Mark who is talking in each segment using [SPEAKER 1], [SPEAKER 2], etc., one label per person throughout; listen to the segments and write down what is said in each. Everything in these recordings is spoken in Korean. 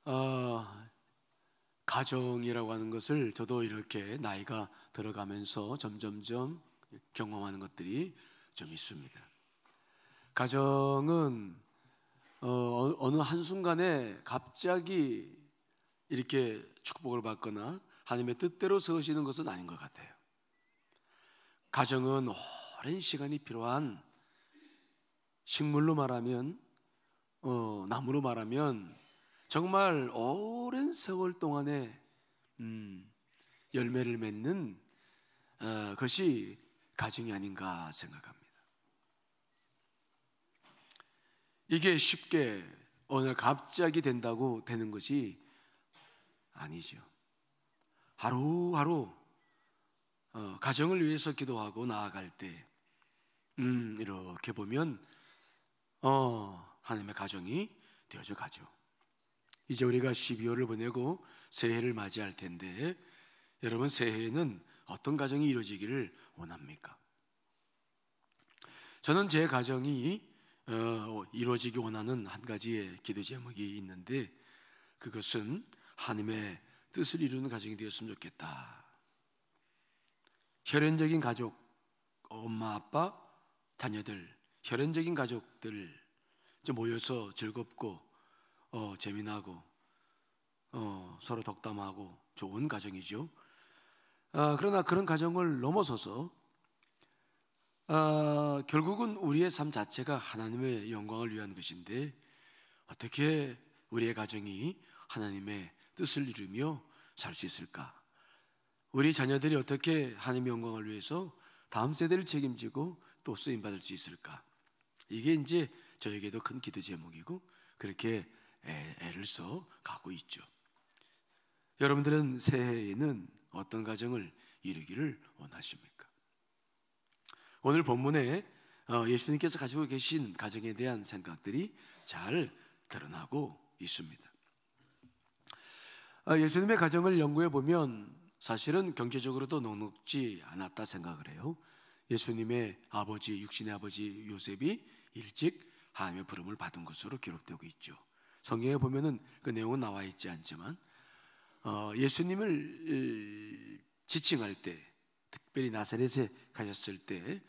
[SPEAKER 1] 어, 가정이라고 하는 것을 저도 이렇게 나이가 들어가면서 점점점 경험하는 것들이 좀 있습니다. 가정은 어느 한순간에 갑자기 이렇게 축복을 받거나 하나님의 뜻대로 서시는 것은 아닌 것 같아요. 가정은 오랜 시간이 필요한, 식물로 말하면 나무로 말하면 정말 오랜 세월 동안에 열매를 맺는 것이 가정이 아닌가 생각합니다. 이게 쉽게 오늘 갑자기 된다고 되는 것이 아니죠. 하루하루 가정을 위해서 기도하고 나아갈 때 이렇게 보면 하나님의 가정이 되어져 가죠. 이제 우리가 12월을 보내고 새해를 맞이할 텐데, 여러분 새해에는 어떤 가정이 이루어지기를 원합니까? 저는 제 가정이 이루어지기 원하는 한 가지의 기도 제목이 있는데, 그것은 하나님의 뜻을 이루는 가정이 되었으면 좋겠다. 혈연적인 가족, 엄마, 아빠, 자녀들, 혈연적인 가족들 모여서 즐겁고 재미나고 서로 덕담하고 좋은 가정이죠. 그러나 그런 가정을 넘어서서 결국은 우리의 삶 자체가 하나님의 영광을 위한 것인데, 어떻게 우리의 가정이 하나님의 뜻을 이루며 살 수 있을까? 우리 자녀들이 어떻게 하나님의 영광을 위해서 다음 세대를 책임지고 또 쓰임받을 수 있을까? 이게 이제 저에게도 큰 기도 제목이고, 그렇게 애를 써 가고 있죠. 여러분들은 새해에는 어떤 가정을 이루기를 원하십니까? 오늘 본문에 예수님께서 가지고 계신 가정에 대한 생각들이 잘 드러나고 있습니다. 예수님의 가정을 연구해 보면 사실은 경제적으로도 넉넉지 않았다 생각을 해요. 예수님의 아버지, 육신의 아버지 요셉이 일찍 하나님의 부름을 받은 것으로 기록되고 있죠. 성경에 보면은 그 내용은 나와 있지 않지만 예수님을 지칭할 때, 특별히 나사렛에 가셨을 때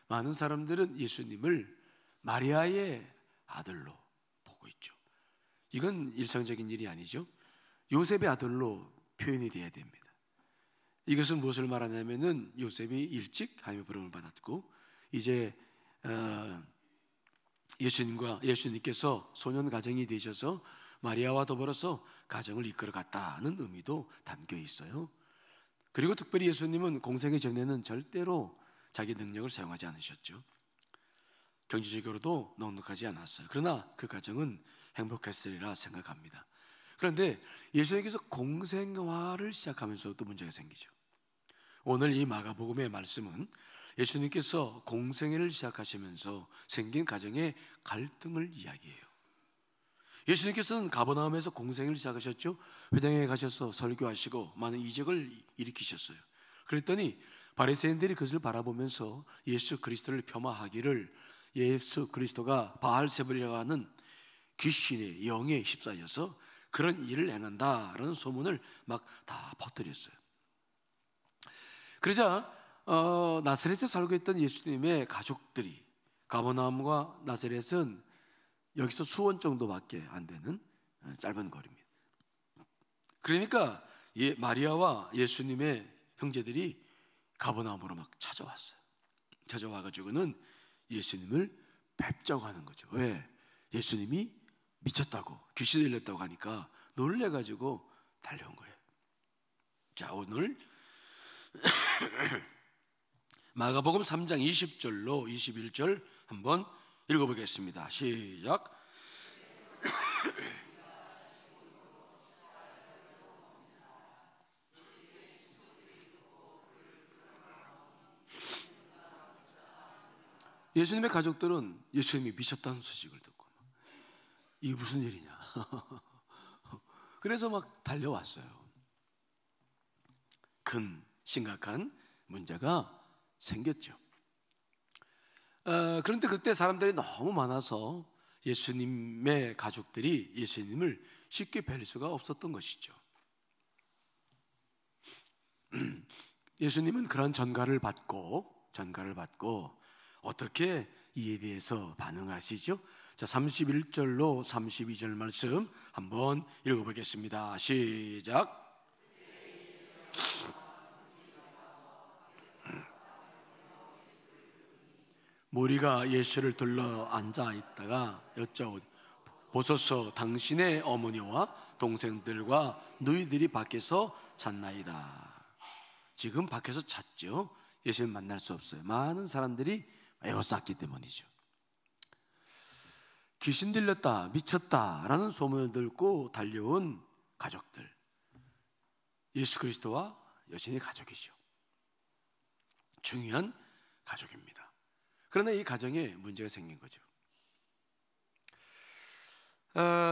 [SPEAKER 1] 많은 사람들은 예수님을 마리아의 아들로 보고 있죠. 이건 일상적인 일이 아니죠. 요셉의 아들로 표현이 돼야 됩니다. 이것은 무엇을 말하냐면은 요셉이 일찍 하나님의 부름을 받았고, 이제 예수님께서 소년 가정이 되셔서 마리아와 더불어서 가정을 이끌어 갔다는 의미도 담겨 있어요. 그리고 특별히 예수님은 공생의 전에는 절대로 자기 능력을 사용하지 않으셨죠. 경제적으로도 넉넉하지 않았어요. 그러나 그 가정은 행복했으리라 생각합니다. 그런데 예수님께서 공생활을 시작하면서도 문제가 생기죠. 오늘 이 마가복음의 말씀은 예수님께서 공생애를 시작하시면서 생긴 가정의 갈등을 이야기해요. 예수님께서는 가버나움에서 공생애를 시작하셨죠. 회당에 가셔서 설교하시고 많은 이적을 일으키셨어요. 그랬더니 바리새인들이 그것을 바라보면서 예수 그리스도를 폄하하기를, 예수 그리스도가 바알세불이라고 하는 귀신의 영에 휩싸여서 그런 일을 행한다라는 소문을 막 다 퍼뜨렸어요. 그러자 나사렛에 살고 있던 예수님의 가족들이, 가버나움과 나사렛은 여기서 수원 정도밖에 안 되는 짧은 거리입니다. 그러니까 마리아와 예수님의 형제들이 가버나움으로 막 찾아왔어요. 찾아와가지고는 예수님을 뵙자고 하는 거죠. 왜? 예수님이 미쳤다고, 귀신이 들렸다고 하니까 놀래가지고 달려온 거예요. 자, 오늘 마가복음 3장 20절로 21절 한번 읽어보겠습니다. 시작. 예수님의 가족들은 예수님이 미쳤다는 소식을 듣고 이게 무슨 일이냐 그래서 막 달려왔어요. 큰 심각한 문제가 생겼죠. 그런데 그때 사람들이 너무 많아서 예수님의 가족들이 예수님을 쉽게 뵐 수가 없었던 것이죠. 예수님은 그런 전가를 받고 어떻게 이에 대해서 반응하시죠? 자, 31절로 32절 말씀 한번 읽어보겠습니다. 시작. 무리가 예수를 둘러 앉아 있다가 여짜오되 보소서 당신의 어머니와 동생들과 너희들이 밖에서 잤나이다. 지금 밖에서 잤죠. 예수님 만날 수 없어요. 많은 사람들이 에워쌌기 때문이죠. 귀신 들렸다, 미쳤다라는 소문을 듣고 달려온 가족들, 예수 그리스도와 여전히 가족이죠. 중요한 가족입니다. 그러나 이 가정에 문제가 생긴 거죠.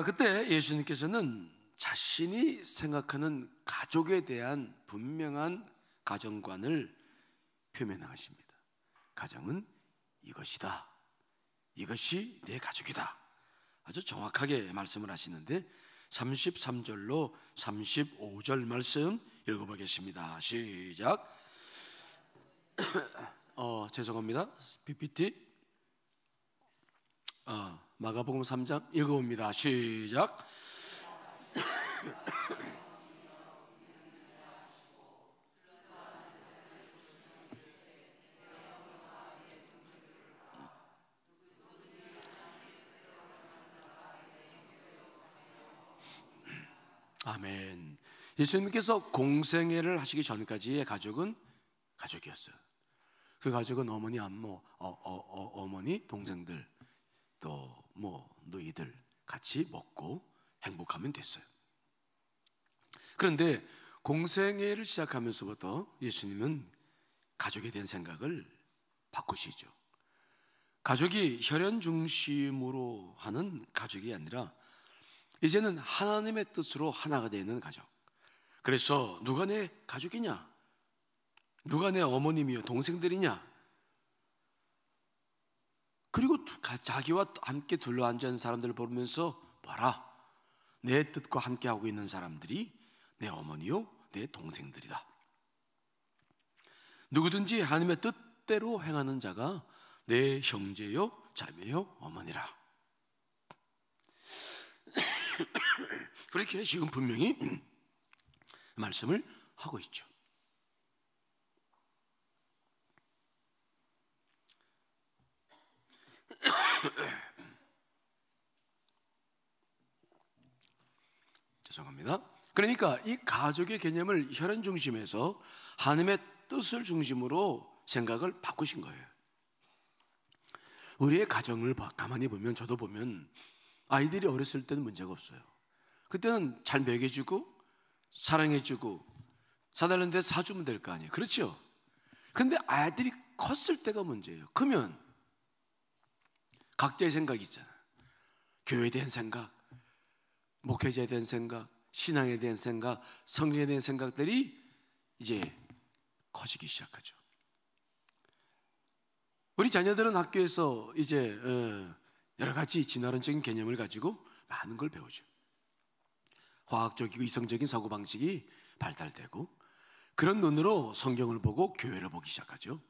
[SPEAKER 1] 그때 예수님께서는 자신이 생각하는 가족에 대한 분명한 가정관을 표명하십니다. 가정은 이것이다. 이것이 내 가족이다. 아주 정확하게 말씀을 하시는데 33절로 35절 말씀 읽어보겠습니다. 시작. 죄송합니다. PPT 마가복음 3장 읽어봅니다. 시작. 아멘. 예수님께서 공생애를 하시기 전까지의 가족은 가족이었어요. 그 가족은 어머니, 안모, 어머니, 동생들, 또 너희들 같이 먹고 행복하면 됐어요. 그런데 공생애를 시작하면서부터 예수님은 가족에 대한 생각을 바꾸시죠. 가족이 혈연 중심으로 하는 가족이 아니라 이제는 하나님의 뜻으로 하나가 되는 가족. 그래서 누가 내 가족이냐? 누가 내 어머님이요 동생들이냐? 그리고 자기와 함께 둘러앉아 있는 사람들을 보면서 봐라, 내 뜻과 함께하고 있는 사람들이 내 어머니요 내 동생들이다. 누구든지 하나님의 뜻대로 행하는 자가 내 형제요 자매요 어머니라. 그렇게 지금 분명히 말씀을 하고 있죠. 죄송합니다. 그러니까 이 가족의 개념을 혈연 중심에서 하나님의 뜻을 중심으로 생각을 바꾸신 거예요. 우리의 가정을 가만히 보면, 저도 보면 아이들이 어렸을 때는 문제가 없어요. 그때는 잘 먹여주고 사랑해주고 사달라는 데 사주면 될 거 아니에요. 그렇죠? 근데 아이들이 컸을 때가 문제예요. 크면 각자의 생각이 있잖아요. 교회에 대한 생각, 목회자에 대한 생각, 신앙에 대한 생각, 성경에 대한 생각들이 이제 커지기 시작하죠. 우리 자녀들은 학교에서 이제 여러 가지 진화론적인 개념을 가지고 많은 걸 배우죠. 화학적이고 이성적인 사고방식이 발달되고 그런 눈으로 성경을 보고 교회를 보기 시작하죠.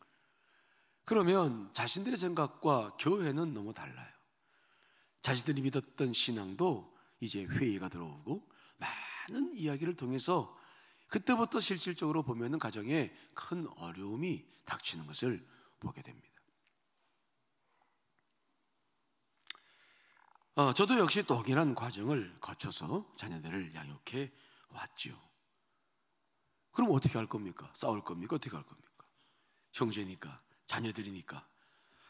[SPEAKER 1] 그러면 자신들의 생각과 교회는 너무 달라요. 자신들이 믿었던 신앙도 이제 회의가 들어오고 많은 이야기를 통해서 그때부터 실질적으로 보면은 가정에 큰 어려움이 닥치는 것을 보게 됩니다. 저도 역시 동일한 과정을 거쳐서 자녀들을 양육해 왔지요. 그럼 어떻게 할 겁니까? 싸울 겁니까? 어떻게 할 겁니까? 형제니까, 자녀들이니까.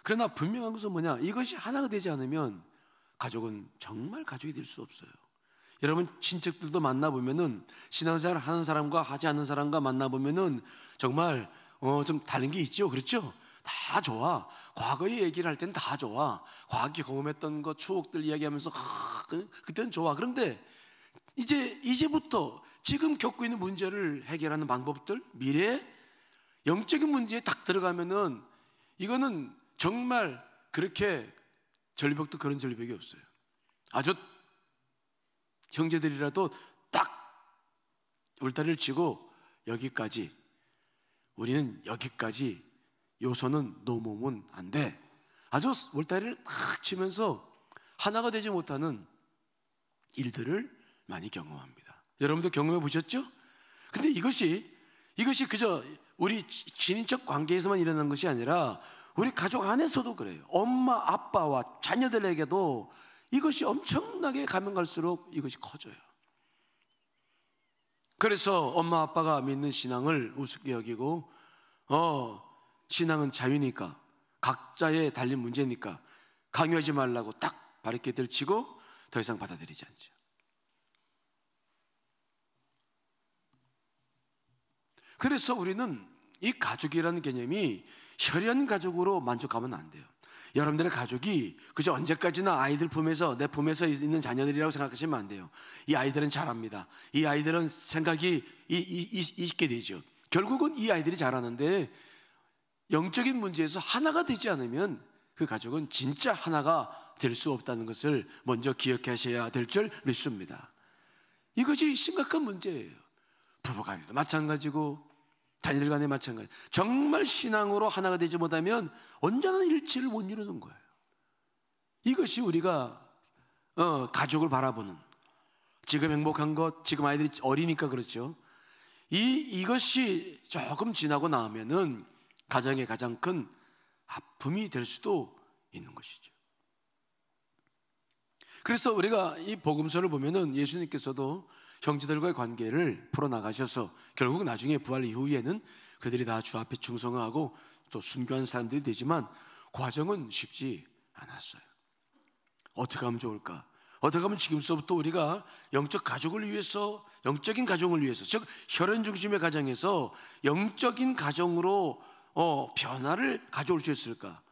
[SPEAKER 1] 그러나 분명한 것은 뭐냐? 이것이 하나가 되지 않으면 가족은 정말 가족이 될 수 없어요. 여러분 친척들도 만나보면은 신앙생활 하는 사람과 하지 않는 사람과 만나보면은 정말 좀 다른 게 있죠. 그렇죠? 다 좋아. 과거의 얘기를 할 때는 다 좋아. 과거에 경험했던 것, 추억들 이야기하면서 그때는 좋아. 그런데 이제부터 지금 겪고 있는 문제를 해결하는 방법들, 미래 영적인 문제에 딱 들어가면은 이거는 정말 그렇게 절벽도 그런 절벽이 없어요. 아주 형제들이라도 딱 울타리를 치고 여기까지, 우리는 여기까지, 요소는 넘으면 안 돼. 아주 울타리를 탁 치면서 하나가 되지 못하는 일들을 많이 경험합니다. 여러분도 경험해 보셨죠? 근데 이것이 그저 우리 친인척 관계에서만 일어나는 것이 아니라 우리 가족 안에서도 그래요. 엄마, 아빠와 자녀들에게도 이것이 엄청나게 가면 갈수록 이것이 커져요. 그래서 엄마, 아빠가 믿는 신앙을 우습게 여기고 신앙은 자유니까, 각자의 달린 문제니까 강요하지 말라고 딱 바리케이드를 치고 더 이상 받아들이지 않죠. 그래서 우리는 이 가족이라는 개념이 혈연 가족으로 만족하면 안 돼요. 여러분들의 가족이 그저 언제까지나 아이들 품에서, 내 품에서 있는 자녀들이라고 생각하시면 안 돼요. 이 아이들은 잘합니다. 이 아이들은 생각이 있게 되죠. 결국은 이 아이들이 자라는데 영적인 문제에서 하나가 되지 않으면 그 가족은 진짜 하나가 될 수 없다는 것을 먼저 기억하셔야 될 줄 믿습니다. 이것이 심각한 문제예요. 부부간에도 마찬가지고 자녀들 간에 마찬가지. 정말 신앙으로 하나가 되지 못하면 온전한 일치를 못 이루는 거예요. 이것이 우리가 가족을 바라보는, 지금 행복한 것, 지금 아이들이 어리니까 그렇죠. 이것이 조금 지나고 나면은 가정의 가장 큰 아픔이 될 수도 있는 것이죠. 그래서 우리가 이 복음서를 보면은 예수님께서도 형제들과의 관계를 풀어나가셔서 결국 나중에 부활 이후에는 그들이 다 주 앞에 충성하고 또 순교한 사람들이 되지만 과정은 쉽지 않았어요. 어떻게 하면 좋을까? 어떻게 하면 지금서부터 우리가 영적 가족을 위해서, 영적인 가정을 위해서, 즉 혈연 중심의 가정에서 영적인 가정으로 변화를 가져올 수 있을까?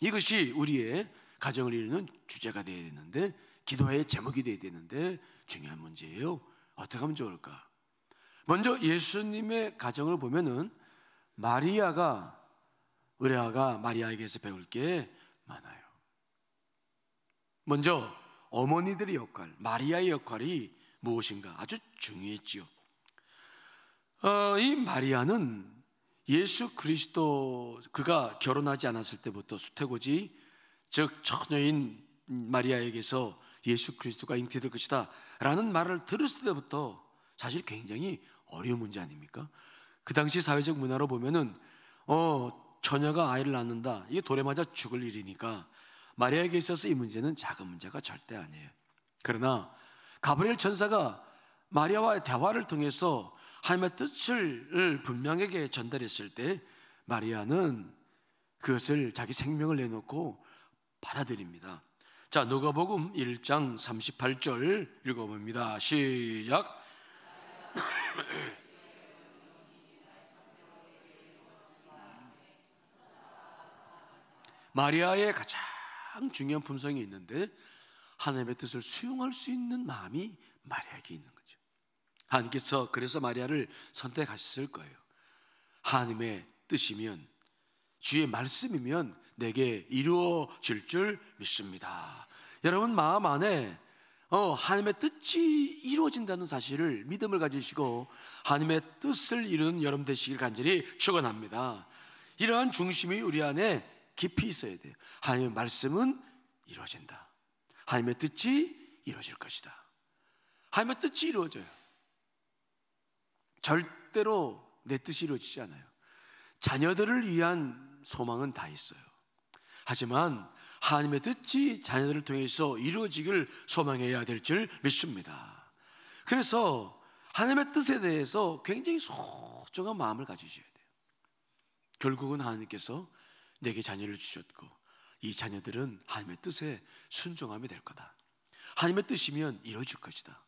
[SPEAKER 1] 이것이 우리의 가정을 이루는 주제가 되어야 되는데, 기도의 제목이 되어야 되는데 중요한 문제예요. 어떻게 하면 좋을까? 먼저 예수님의 가정을 보면은 마리아가, 의뢰아가 마리아에게서 배울 게 많아요. 먼저 어머니들의 역할, 마리아의 역할이 무엇인가 아주 중요했지요. 이 마리아는 예수 그리스도, 그가 결혼하지 않았을 때부터 수태고지, 즉 처녀인 마리아에게서 예수 그리스도가 잉태될 것이다 라는 말을 들었을 때부터 사실 굉장히 어려운 문제 아닙니까? 그 당시 사회적 문화로 보면은 처녀가 아이를 낳는다, 이게 돌에 맞아 죽을 일이니까 마리아에게 있어서 이 문제는 작은 문제가 절대 아니에요. 그러나 가브리엘 천사가 마리아와의 대화를 통해서 하나님의 뜻을 분명하게 전달했을 때 마리아는 그것을 자기 생명을 내놓고 받아들입니다. 자, 누가복음 1장 38절 읽어봅니다. 시작. 마리아의 가장 중요한 품성이 있는데 하나님의 뜻을 수용할 수 있는 마음이 마리아에게 있는 거죠. 하나님께서 그래서 마리아를 선택하셨을 거예요. 하나님의 뜻이면, 주의 말씀이면 내게 이루어질 줄 믿습니다. 여러분 마음 안에 하나님의 뜻이 이루어진다는 사실을, 믿음을 가지시고 하나님의 뜻을 이루는 여러분 되시길 간절히 축원합니다. 이러한 중심이 우리 안에 깊이 있어야 돼요. 하나님의 말씀은 이루어진다. 하나님의 뜻이 이루어질 것이다. 하나님의 뜻이 이루어져요. 절대로 내 뜻이 이루어지지 않아요. 자녀들을 위한 소망은 다 있어요. 하지만 하나님의 뜻이 자녀들을 통해서 이루어지길 소망해야 될 줄 믿습니다. 그래서 하나님의 뜻에 대해서 굉장히 소중한 마음을 가지셔야 돼요. 결국은 하나님께서 내게 자녀를 주셨고 이 자녀들은 하나님의 뜻에 순종하면 될 거다. 하나님의 뜻이면 이루어질 것이다.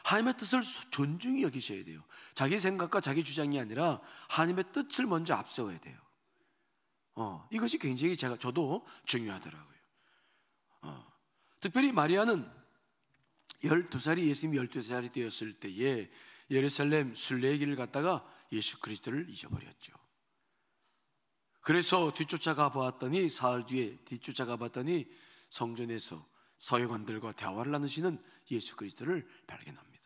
[SPEAKER 1] 하나님의 뜻을 존중히 여기셔야 돼요. 자기 생각과 자기 주장이 아니라 하나님의 뜻을 먼저 앞세워야 돼요. 이것이 굉장히 저도 중요하더라고요. 특별히 마리아는 12살이, 예수님이 12살이 되었을 때에 예루살렘 순례의 길을 갔다가 예수 그리스도를 잊어버렸죠. 그래서 뒤쫓아가 보았더니, 사흘 뒤에 뒤쫓아가 봤더니 성전에서 서기관들과 대화를 나누시는 예수 그리스도를 발견합니다.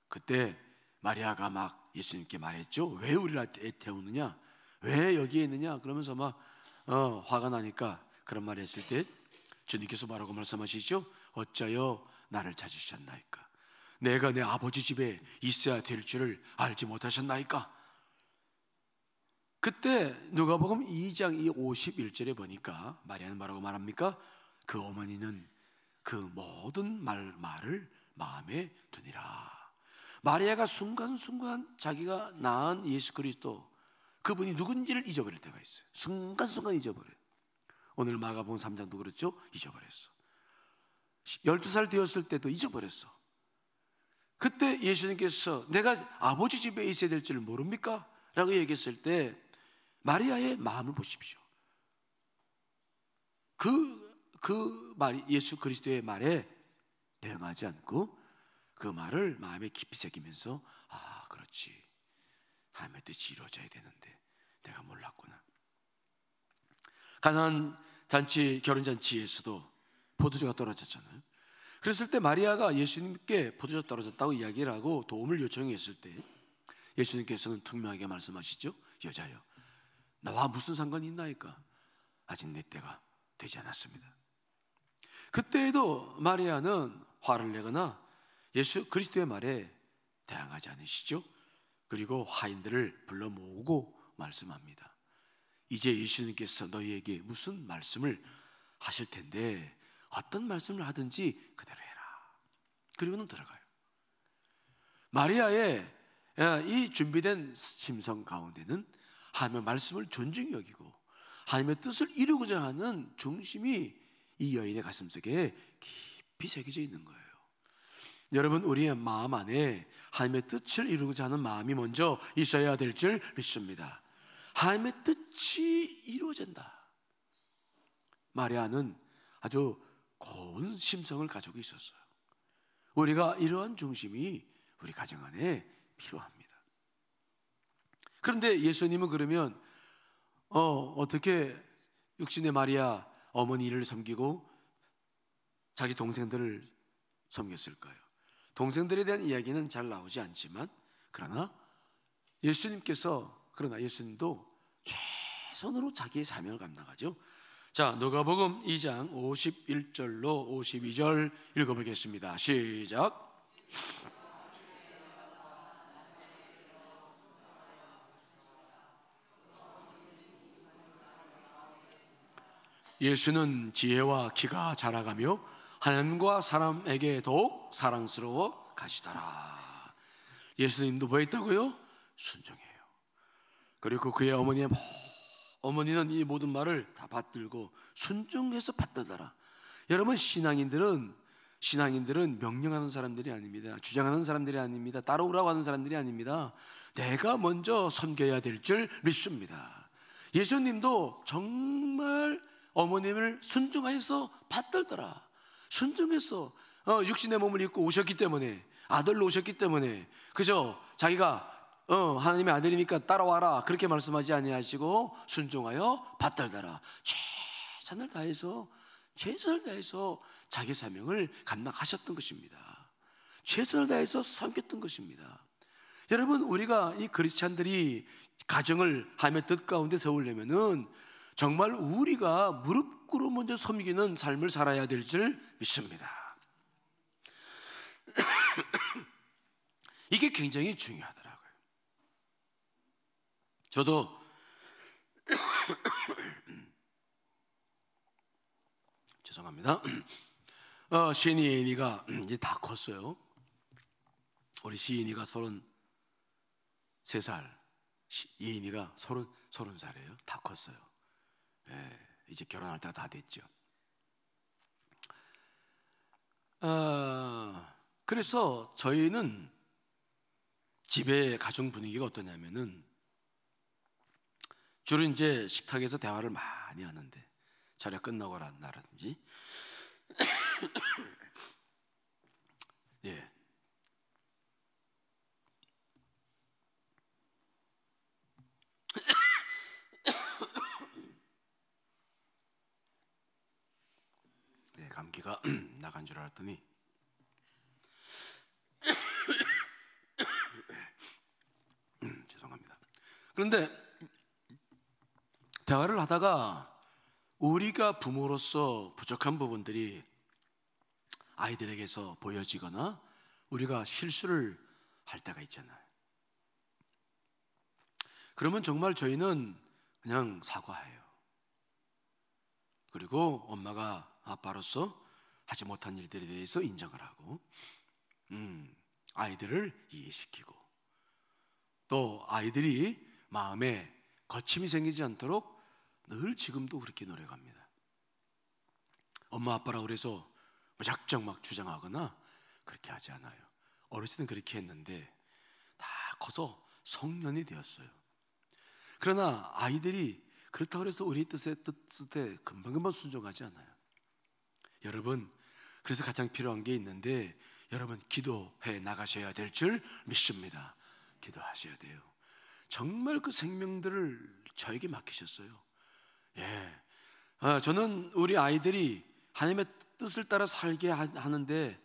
[SPEAKER 1] 그때 마리아가 막 예수님께 말했죠. 왜 우리를 애태우느냐? 왜 여기에 있느냐? 그러면서 막 화가 나니까 그런 말을 했을 때 주님께서 뭐라고 말씀하시죠? 어찌하여 나를 찾으셨나이까? 내가 내 아버지 집에 있어야 될 줄을 알지 못하셨나이까? 그때 누가복음 2장 51절에 보니까 마리아는 뭐라고 말합니까? 그 어머니는 그 모든 말을 마음에 두니라. 마리아가 순간순간 자기가 낳은 예수 그리스도, 그분이 누군지를 잊어버릴 때가 있어요. 순간순간 잊어버려요. 오늘 마가복음 3장도 그렇죠? 잊어버렸어. 12살 되었을 때도 잊어버렸어. 그때 예수님께서 내가 아버지 집에 있어야 될 줄 모릅니까? 라고 얘기했을 때 마리아의 마음을 보십시오. 그 말이 예수 그리스도의 말에 대응하지 않고 그 말을 마음에 깊이 새기면서 아, 그렇지, 하나님의 뜻이 이루어져야 되는데 내가 몰랐구나. 가나안 잔치, 결혼잔치에서도 포도주가 떨어졌잖아요. 그랬을 때 마리아가 예수님께 포도주가 떨어졌다고 이야기를 하고 도움을 요청했을 때 예수님께서는 분명하게 말씀하시죠. 여자여, 나와 무슨 상관이 있나이까? 아직 내 때가 되지 않았습니다. 그때에도 마리아는 화를 내거나 예수 그리스도의 말에 대항하지 않으시죠. 그리고 화인들을 불러 모으고 말씀합니다. 이제 예수님께서 너희에게 무슨 말씀을 하실 텐데 어떤 말씀을 하든지 그대로 해라. 그리고는 들어가요. 마리아의 이 준비된 심성 가운데는 하나님의 말씀을 존중히 여기고 하나님의 뜻을 이루고자 하는 중심이 이 여인의 가슴속에 깊이 새겨져 있는 거예요. 여러분, 우리의 마음 안에 하나님의 뜻을 이루고자 하는 마음이 먼저 있어야 될 줄 믿습니다. 하나님의 뜻이 이루어진다. 마리아는 아주 고운 심성을 가지고 있었어요. 우리가 이러한 중심이 우리 가정 안에 필요합니다. 그런데 예수님은 그러면 어떻게 육신의 마리아 어머니를 섬기고 자기 동생들을 섬겼을까요? 동생들에 대한 이야기는 잘 나오지 않지만 그러나 예수님도 최선으로 자기의 사명을 감당하죠. 자, 누가복음 2장 51절로 52절 읽어보겠습니다. 시작. 예수는 지혜와 키가 자라가며 하나님과 사람에게 더욱 사랑스러워 가시더라. 예수님도 뭐 했다고요? 순종해요. 그리고 그의 어머니는 이 모든 말을 다 받들고 순종해서 받들더라. 여러분, 신앙인들은 명령하는 사람들이 아닙니다. 주장하는 사람들이 아닙니다. 따라오라고 하는 사람들이 아닙니다. 내가 먼저 섬겨야 될 줄 믿습니다. 예수님도 정말 어머님을 순종해서 받들더라. 순종해서 육신의 몸을 입고 오셨기 때문에, 아들로 오셨기 때문에 그저 자기가 하나님의 아들이니까 따라와라 그렇게 말씀하지 아니하시고 순종하여 받들더라. 최선을 다해서 자기 사명을 감당하셨던 것입니다. 최선을 다해서 섬겼던 것입니다. 여러분, 우리가 이 크리스찬들이 가정을 하나님의 뜻 가운데 세우려면은 정말 우리가 무릎 꿇어 먼저 섬기는 삶을 살아야 될 줄 믿습니다. 이게 굉장히 중요하더라고요. 저도 죄송합니다. 시인이 예인이가 이제 다 컸어요. 우리 시인이가 33살, 예인이가 30살이에요. 다 컸어요. 네, 이제 결혼할 때가 다 됐죠. 그래서 저희는 집의 가정 분위기가 어떠냐면은 주로 이제 식탁에서 대화를 많이 하는데 자리가 끝나고 나라든지 예. 감기가 나간 줄 알았더니 죄송합니다. 그런데 대화를 하다가 우리가 부모로서 부족한 부분들이 아이들에게서 보여지거나 우리가 실수를 할 때가 있잖아요. 그러면 정말 저희는 그냥 사과해요. 그리고 엄마가 아빠로서 하지 못한 일들에 대해서 인정을 하고 아이들을 이해시키고 또 아이들이 마음에 거침이 생기지 않도록 늘 지금도 그렇게 노력합니다. 엄마 아빠라고 그래서 무작정 막 주장하거나 그렇게 하지 않아요. 어렸을 땐 그렇게 했는데 다 커서 성년이 되었어요. 그러나 아이들이 그렇다고 해서 우리 뜻에 금방금방 순종하지 않아요. 여러분, 그래서 가장 필요한 게 있는데 여러분 기도해 나가셔야 될 줄 믿습니다. 기도하셔야 돼요. 정말 그 생명들을 저에게 맡기셨어요. 예, 저는 우리 아이들이 하나님의 뜻을 따라 살게 하는데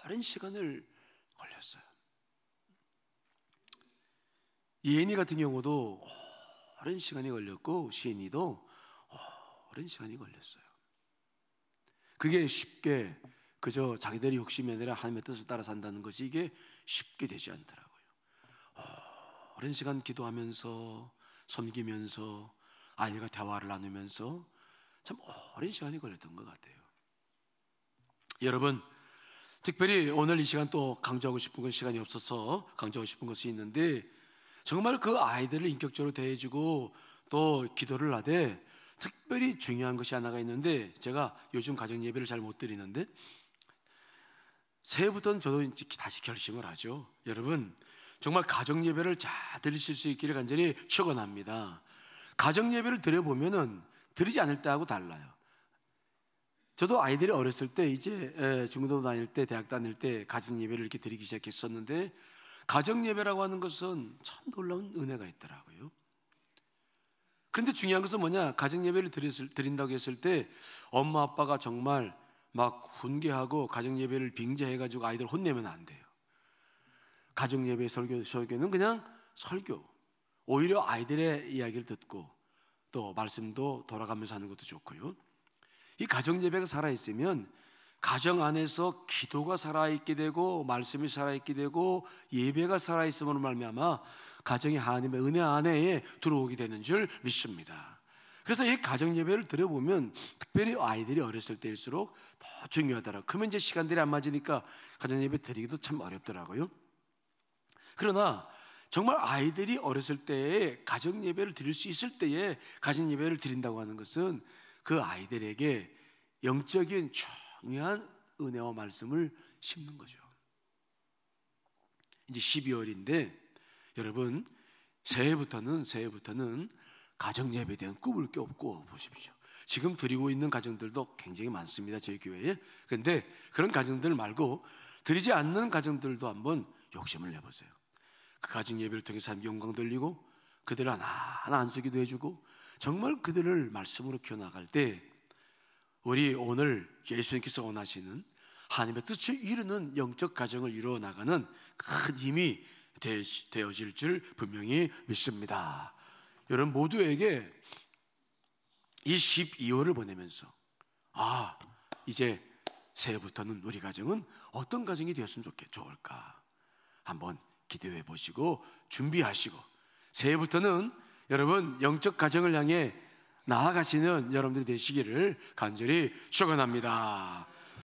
[SPEAKER 1] 오랜 시간을 걸렸어요. 예인이 같은 경우도 오랜 시간이 걸렸고 시인이도 오랜 시간이 걸렸어요. 그게 쉽게 그저 자기들의 욕심이 아니라 하나님의 뜻을 따라 산다는 것이 이게 쉽게 되지 않더라고요. 오랜 시간 기도하면서 섬기면서 아이들과 대화를 나누면서 참 오랜 시간이 걸렸던 것 같아요. 여러분, 특별히 오늘 이 시간 또 강조하고 싶은 건 시간이 없어서 강조하고 싶은 것이 있는데 정말 그 아이들을 인격적으로 대해주고 또 기도를 하되 특별히 중요한 것이 하나가 있는데 제가 요즘 가정 예배를 잘 못 드리는데 새해부터는 저도 이제 다시 결심을 하죠. 여러분 정말 가정 예배를 잘 드리실 수 있기를 간절히 축원합니다. 가정 예배를 드려보면은 드리지 않을 때하고 달라요. 저도 아이들이 어렸을 때 이제 중고등부 다닐 때 대학 다닐 때 가정 예배를 이렇게 드리기 시작했었는데 가정 예배라고 하는 것은 참 놀라운 은혜가 있더라고요. 그런데 중요한 것은 뭐냐? 가정 예배를 드린다고 했을 때 엄마 아빠가 정말 막 훈계하고 가정 예배를 빙자해가지고 아이들 혼내면 안 돼요. 가정 예배 설교는 그냥 설교. 오히려 아이들의 이야기를 듣고 또 말씀도 돌아가면서 하는 것도 좋고요. 이 가정 예배가 살아있으면 가정 안에서 기도가 살아있게 되고 말씀이 살아있게 되고 예배가 살아있음으로 말미암아 가정이 하나님의 은혜 안에 들어오게 되는 줄 믿습니다. 그래서 이 가정 예배를 드려보면 특별히 아이들이 어렸을 때일수록 더 중요하더라고요. 그러면 이제 시간들이 안 맞으니까 가정 예배 드리기도 참 어렵더라고요. 그러나 정말 아이들이 어렸을 때에 가정 예배를 드릴 수 있을 때에 가정 예배를 드린다고 하는 것은 그 아이들에게 영적인 중요한 은혜와 말씀을 심는 거죠. 이제 12월인데 여러분 새해부터는 가정 예배에 대한 꿈을 꿔 보십시오. 지금 드리고 있는 가정들도 굉장히 많습니다. 저희 교회에. 그런데 그런 가정들 말고 드리지 않는 가정들도 한번 욕심을 내보세요. 그 가정 예배를 통해서 하나님 영광 돌리고 그들을 하나하나 안수기도 해주고 정말 그들을 말씀으로 키워나갈 때 우리 오늘 예수님께서 원하시는 하나님의 뜻을 이루는 영적 가정을 이루어 나가는 큰 힘이 되어질 줄 분명히 믿습니다. 여러분 모두에게 이 12월을 보내면서 이제 새해부터는 우리 가정은 어떤 가정이 되었으면 좋을까 한번 기대해 보시고 준비하시고 새해부터는 여러분 영적 가정을 향해 나아가시는 여러분들이 되시기를 간절히 축원합니다.